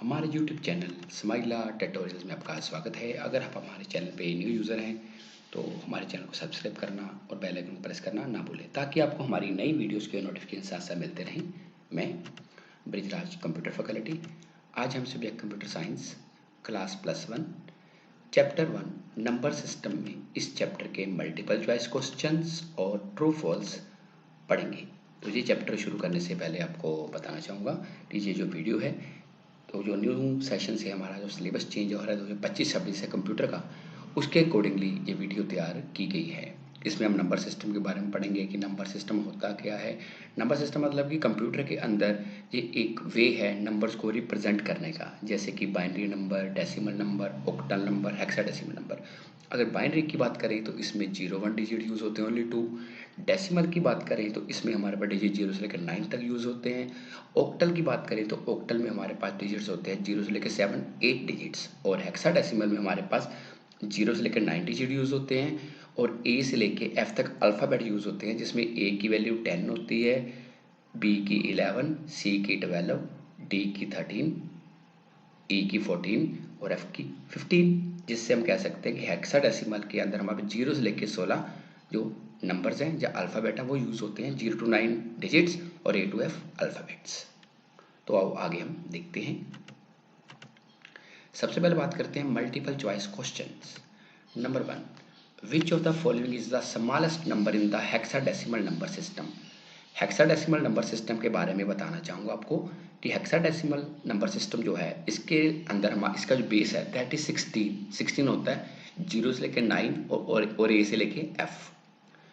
हमारे YouTube channel स्माइला tutorials में आपका स्वागत है। अगर आप हमारे चैनल पे न्यू यूज़र हैं तो हमारे चैनल को सब्सक्राइब करना और बेल आइकन को प्रेस करना ना भूलें ताकि आपको हमारी नई वीडियोस के नोटिफिकेशन साथ साथ मिलते रहें। मैं ब्रिजराज कंप्यूटर फैकल्टी। आज हम subject computer science class +1 chapter 1 number system में इस चैप्टर के मल्टीपल चॉइस क्वेश्चंस और ट्रू फॉल्स पढ़ेंगे। तो ये चैप्टर शुरू करने से पहले आपको बताना चाहूँगा कि ये जो वीडियो है तो जो न्यू सेशन से हमारा जो सिलेबस चेंज हो रहा है 2025-26 से कंप्यूटर का, उसके अकॉर्डिंगली ये वीडियो तैयार की गई है। इसमें हम नंबर सिस्टम के बारे में पढ़ेंगे कि नंबर सिस्टम होता क्या है। नंबर सिस्टम मतलब कि कंप्यूटर के अंदर ये एक वे है नंबर्स को रिप्रेजेंट करने का, जैसे कि binary number, decimal number, octal number, hexadecimal number. अगर बाइनरी की बात करें तो इसमें 0-1 डिजिट यूज़ होते हैं, ओनली 2। डेसिमल की बात करें तो इसमें हमारे पास डिजिट 0 से लेकर 9 तक यूज़ होते हैं। ऑक्टल की बात करें तो ऑक्टल में हमारे पास डिजिट्स होते हैं 0 से लेकर 7-8 डिजिट्स, और हेक्साडेसिमल में हमारे पास 0 से लेकर 9 डिजिट यूज़ होते हैं और ए से लेके एफ तक अल्फ़ाबेट यूज़ होते हैं, जिसमें ए की वैल्यू 10 होती है, बी की 11, सी की 12, डी की 13, ई की 14 और एफ की 15, जिससे हम कह सकते हैं कि हेक्साडेसिमल के अंदर हमारे 0 से लेकर 16 जो नंबर्स हैं या अल्फ़ाबेट है वो यूज़ होते हैं, 0 to 9 डिजिट्स और ए टू एफ अल्फ़ाबेट्स। तो आओ आगे हम देखते हैं। सबसे पहले बात करते हैं multiple choice questions. Number 1, which of the following is the smallest number in the hexadecimal number system. Hexadecimal number system के बारे में बताना चाहूँगा आपको कि हेक्साडेसिमल नंबर सिस्टम जो है इसके अंदर हम इसका जो बेस है दैट इज 16 होता है, 0 से लेकर 9 और ए से लेके एफ।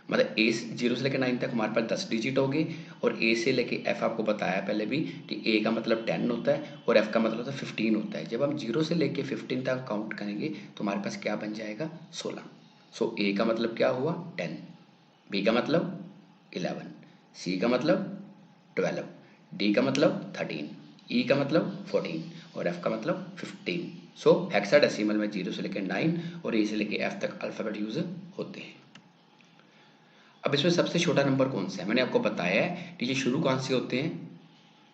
मतलब ए 0 से लेकर 9 तक हमारे पास 10 डिजिट हो गए, और ए से लेके एफ आपको बताया पहले भी कि ए का मतलब 10 होता है और एफ का मतलब होता है 15 होता है। जब हम 0 से लेके 15 तक काउंट करेंगे तो हमारे पास क्या बन जाएगा, 16। सो ए का मतलब क्या हुआ 10, बी का मतलब 11, सी का मतलब 12, डी का मतलब 13, ई का मतलब 14 और एफ का मतलब 15। सो हेक्साडेसिमल में 0 से लेकर 9 और ए से लेकर एफ तक अल्फ़ाबेट यूज होते हैं। अब इसमें सबसे छोटा नंबर कौन सा है, मैंने आपको बताया है कि ये शुरू कहाँ से होते हैं,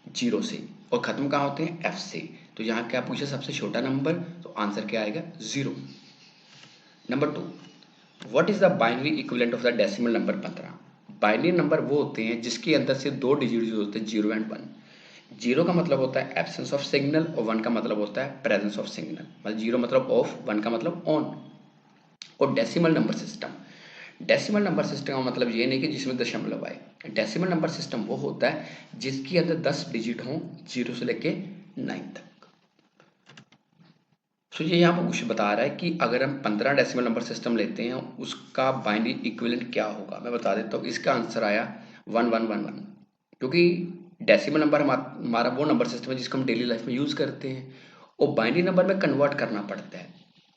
0 से, और ख़त्म कहाँ होते हैं, f से। तो यहाँ क्या पूछा सबसे छोटा नंबर, तो आंसर क्या आएगा 0। Number 2, what is the binary equivalent of the decimal number 15। Binary number वो होते हैं जिसके अंदर से 2 डिजिट यूज होते हैं, 0 एंड 1। 0 का मतलब होता है एब्सेंस ऑफ सिग्नल और 1 का मतलब होता है प्रेजेंस ऑफ सिग्नल। मतलब 0 मतलब ऑफ, 1 का मतलब ऑन। और डेसिमल नंबर सिस्टम का मतलब ये नहीं कि जिसमें दशमलव आए। डेसिमल नंबर सिस्टम वो होता है जिसके अंदर 10 डिजिट हों, 0 से लेके 9 तक। तो ये यहाँ पर कुछ बता रहा है कि अगर हम 15 डेसिमल नंबर सिस्टम लेते हैं उसका बाइनरी इक्विवेलेंट क्या होगा। मैं बता देता हूँ, इसका आंसर आया 1111, क्योंकि डेसिमल नंबर हमारा वो नंबर सिस्टम है जिसको हम डेली लाइफ में यूज़ करते हैं और बाइनरी नंबर में कन्वर्ट करना पड़ता है।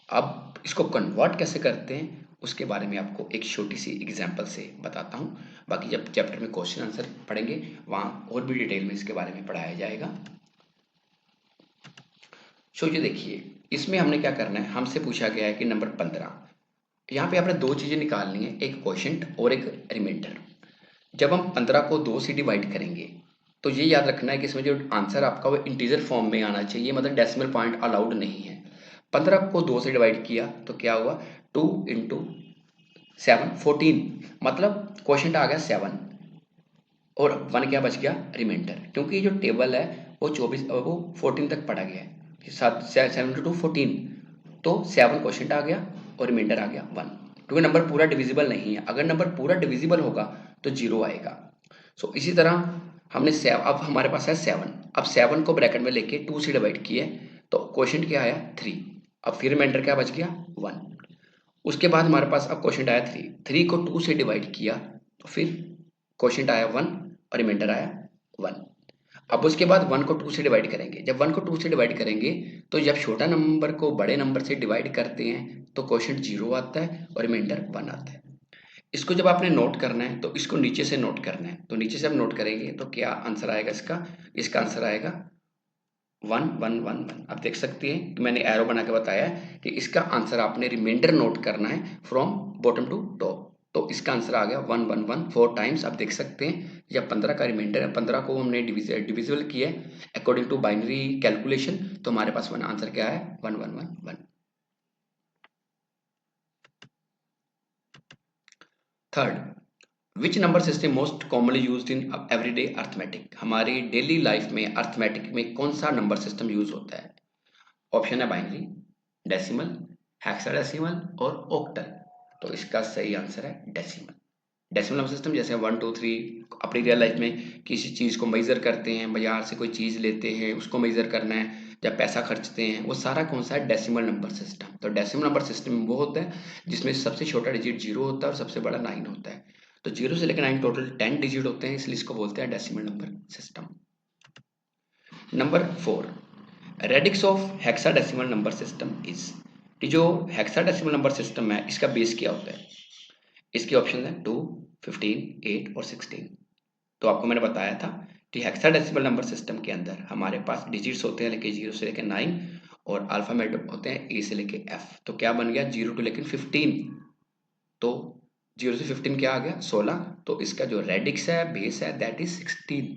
अब इसको कन्वर्ट कैसे करते हैं उसके बारे में आपको एक छोटी सी एग्जांपल से बताता हूँ। बाकी जब चैप्टर में क्वेश्चन आंसर पढ़ेंगे वहाँ और भी डिटेल में इसके बारे में पढ़ाया जाएगा। सोचिए, देखिए इसमें हमने क्या करना है, हमसे पूछा गया है कि नंबर 15, यहाँ पे आपने दो चीज़ें निकालनी है, एक क्वोशिएंट और एक रिमाइंडर। जब हम 15 को 2 से डिवाइड करेंगे तो ये याद रखना है कि इसमें जो आंसर आपका वो इंटीजर फॉर्म में आना चाहिए, मतलब डेसिमल पॉइंट अलाउड नहीं है। 15 को 2 से डिवाइड किया तो क्या हुआ, 2 इंटू 7 14, मतलब क्वोशिएंट आ गया 7 और 1 क्या बच गया, रिमाइंडर। क्योंकि ये जो टेबल है वो 14 तक पढ़ा गया है, 7 टू 14, तो 7 क्वोशिएंट आ गया और रिमाइंडर आ गया 1, क्योंकि नंबर पूरा डिविजिबल नहीं है। अगर नंबर पूरा डिविजिबल होगा तो 0 आएगा। सो इसी तरह हमने अब हमारे पास है 7, अब 7 को ब्रैकेट में लेके 2 से डिवाइड किए तो क्वोशिएंट क्या आया 3, अब फिर रिमाइंडर क्या बच गया 1। उसके बाद हमारे पास अब क्वोशिएंट आया 3 को 2 से डिवाइड किया तो फिर क्वोशिएंट आया 1 और रिमाइंडर आया 1। अब उसके बाद 1 को 2 से डिवाइड करेंगे, जब 1 को 2 से डिवाइड करेंगे तो जब छोटा नंबर को बड़े नंबर से डिवाइड करते हैं तो क्वोशिएंट 0 आता है और रिमाइंडर 1 आता है। इसको जब आपने नोट करना है तो इसको नीचे से नोट करना है, तो नीचे से हम नोट करेंगे तो क्या आंसर आएगा इसका आंसर आएगा 1 1 1 1। आप देख सकते हैं कि मैंने एरो बना के बताया है कि इसका आंसर आपने रिमाइंडर नोट करना है फ्रॉम बॉटम टू टॉप। तो इसका आंसर आ गया 111 4 टाइम्स। आप देख सकते हैं जब 15 का रिमाइंडर है, 15 को हमने डिविजिबल किया है अकॉर्डिंग टू बाइनरी कैलकुलेशन, तो हमारे पास वन आंसर क्या है 1111। Third, which number system most commonly used in everyday arithmetic. हमारी डेली लाइफ में अर्थमेटिक में कौन सा नंबर सिस्टम यूज होता है? ऑप्शन है बाइनरी, डेसिमल, हेक्साडेसिमल और ऑक्टल। तो इसका सही आंसर है डेसिमल। डेसिमल नंबर सिस्टम जैसे 1 2 3 अपनी रियल लाइफ में किसी चीज़ को मेजर करते हैं, बाजार से कोई चीज़ लेते हैं उसको मेजर करना है, जब पैसा खर्चते हैं, वो सारा कौन सा है? Decimal number system. तो डेसिमल नंबर सिस्टम वो होता है जिसमें सबसे छोटा डिजिट 0 होता है और सबसे बड़ा 9 होता है। तो 0 से लेकर 9 टोटल 10 डिजिट होते हैं, इसलिए इसको बोलते हैं decimal number system. Number 4, radix of hexadecimal number system is. कि जो हेक्साडेसिमल नंबर सिस्टम है इसका बेस क्या होता है? इसके ऑप्शन है 2, 15, 8 और 16। तो आपको मैंने बताया था कि हेक्साडेसिमल नंबर सिस्टम के अंदर हमारे पास डिजिट्स होते हैं लेके 0 से लेकर 9 और अल्फाबेट होते हैं ए से लेके एफ। तो क्या बन गया 0 टू लेकिन 15, तो 0 से 15 क्या आ गया 16। तो इसका जो रेडिक्स है बेस है दैट इज 16।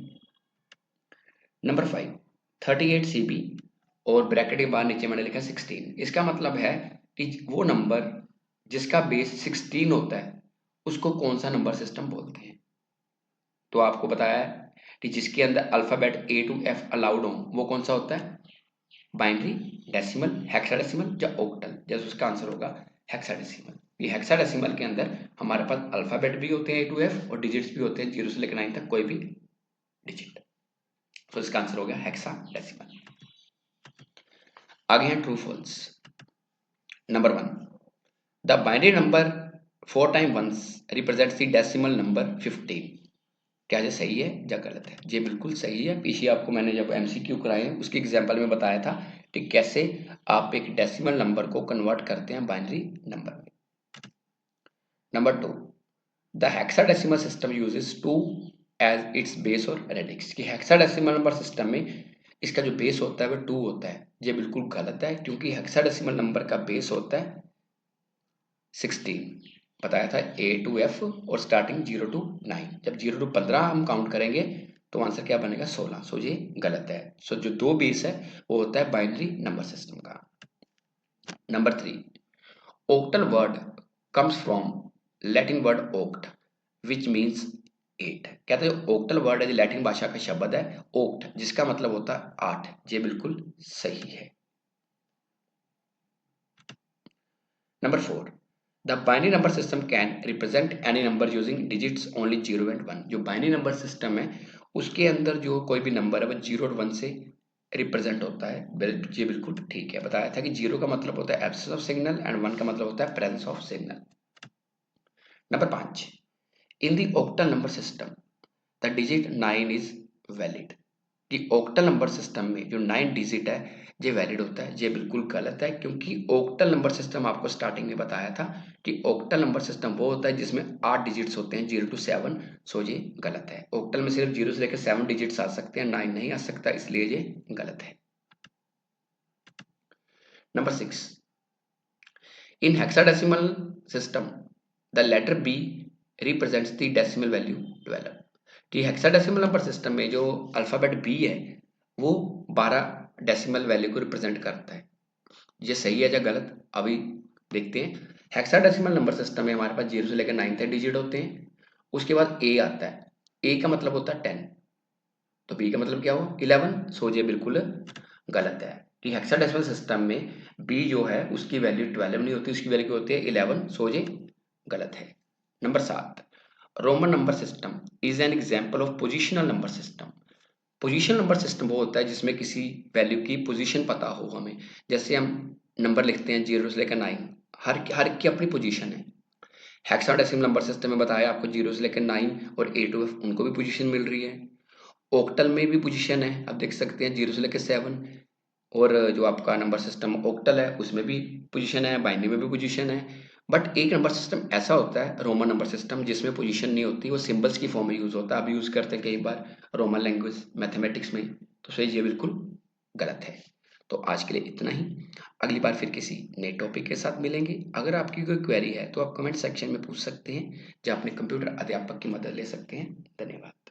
नंबर 5, 38 CB और ब्रैकेट के बाद नीचे मैंने लिखा 16। इसका मतलब है कि वो नंबर जिसका बेस 16 होता है उसको कौन सा नंबर सिस्टम बोलते हैं? तो आपको बताया है कि जिसके अंदर alphabet A to F allowed हो वो कौन सा होता है? बाइनरी, डेसिमल, हेक्साडेसिमल या ऑक्टल। जैसे उसका आंसर होगा हेक्साडेसिमल। ये हेक्साडेसिमल के अंदर हमारे पास अल्फाबेट भी होते हैं A to F और डिजिट्स भी होते हैं 0 से लेकर 9 तक कोई भी डिजिट। तो इसका आंसर हो गया हेक्साडेसिमल। आगे हैं true false. Number 1, the binary number 4 time 1 represents the decimal number 15। क्या ये सही है या गलत है? ये बिल्कुल सही है। पीछे आपको मैंने जब MCQ कराए उसके एग्जाम्पल में बताया था कि कैसे आप एक डेसिमल नंबर को कन्वर्ट करते हैं बाइनरी नंबर में। Number 2, the hexadecimal system uses 2 as its base or radix. कि हेक्साडेसिमल नंबर सिस्टम में इसका जो बेस होता है वो 2 होता है। ये बिल्कुल गलत है क्योंकि हेक्साडेसिमल नंबर का बेस होता है 16। बताया था A to F और स्टार्टिंग 0 to 9। जब 0 to 15 हम काउंट करेंगे तो आंसर क्या बनेगा 16। सो ये गलत है। सो जो 2 बेस है वो होता है बाइनरी नंबर सिस्टम का। Number 3, Octal word comes from Latin word oct which means 8। कहते हैं ओक्टल वर्ड है लैटिन भाषा का शब्द है ओक्ट जिसका मतलब होता है 8। ये बिल्कुल सही है। Number 4, the binary number system can represent any number using digits only 0 and 1। जो बाइनरी नंबर सिस्टम है उसके अंदर जो कोई भी नंबर है वो 0 और 1 से रिप्रेजेंट होता है। ये बिल्कुल ठीक है। बताया था कि 0 का मतलब होता है एब्सेंस ऑफ सिग्नल एंड 1 का मतलब होता है presence of signal. Number 5, in the octal number system the digit 9 is valid. कि ऑक्टल नंबर सिस्टम में जो 9 डिजिट है ये वैलिड होता है। ये बिल्कुल गलत है क्योंकि ऑक्टल नंबर सिस्टम आपको स्टार्टिंग में बताया था कि ऑक्टल नंबर सिस्टम वो होता है जिसमें 8 डिजिट्स होते हैं 0 to 7। सो ये गलत है। ऑक्टल में सिर्फ 0 से लेकर 7 डिजिट्स आ सकते हैं 9 नहीं आ सकता, इसलिए ये गलत है। Number 6, in hexadecimal system the letter B represents the decimal value 12। कि हेक्साडेसिमल नंबर सिस्टम में जो अल्फाबेट B है वो 12 डेसिमल वैल्यू को रिप्रेजेंट करता है। ये सही है या गलत अभी देखते हैं। हेक्साडेसिमल नंबर सिस्टम में हमारे पास 0 से लेकर 9 तक डिजिट होते हैं। उसके बाद A आता है। A का मतलब होता है 10, तो B का मतलब क्या हुआ 11। सो ये बिल्कुल गलत है कि हेक्साडेसिमल सिस्टम में B जो है उसकी वैल्यू 12 नहीं होती, उसकी वैल्यू होती है 11। सो ये गलत है। Number 7, Roman number system is an example of positional number system. Position number system वो होता है जिसमें किसी वैल्यू की पोजीशन पता हो हमें। जैसे हम नंबर लिखते हैं 0 से लेकर 9, हर की अपनी पोजीशन है। हेक्साडेसिमल नंबर सिस्टम में बताया आपको 0 से लेकर 9 और A to F उनको भी पोजीशन मिल रही है। ऑक्टल में भी पोजीशन है, आप देख सकते हैं 0 से लेकर 7। और जो आपका नंबर सिस्टम ऑक्टल है उसमें भी पोजीशन है, बाइनरी में भी पोजीशन है। बट एक नंबर सिस्टम ऐसा होता है रोमन नंबर सिस्टम जिसमें पोजीशन नहीं होती, वो सिंबल्स की फॉर्म में यूज होता है। अब यूज करते हैं कई बार रोमन लैंग्वेज मैथमेटिक्स में। तो सही ये बिल्कुल गलत है। तो आज के लिए इतना ही। अगली बार फिर किसी नए टॉपिक के साथ मिलेंगे। अगर आपकी कोई क्वेरी है तो आप कमेंट सेक्शन में पूछ सकते हैं, या अपने कंप्यूटर अध्यापक की मदद ले सकते हैं। धन्यवाद।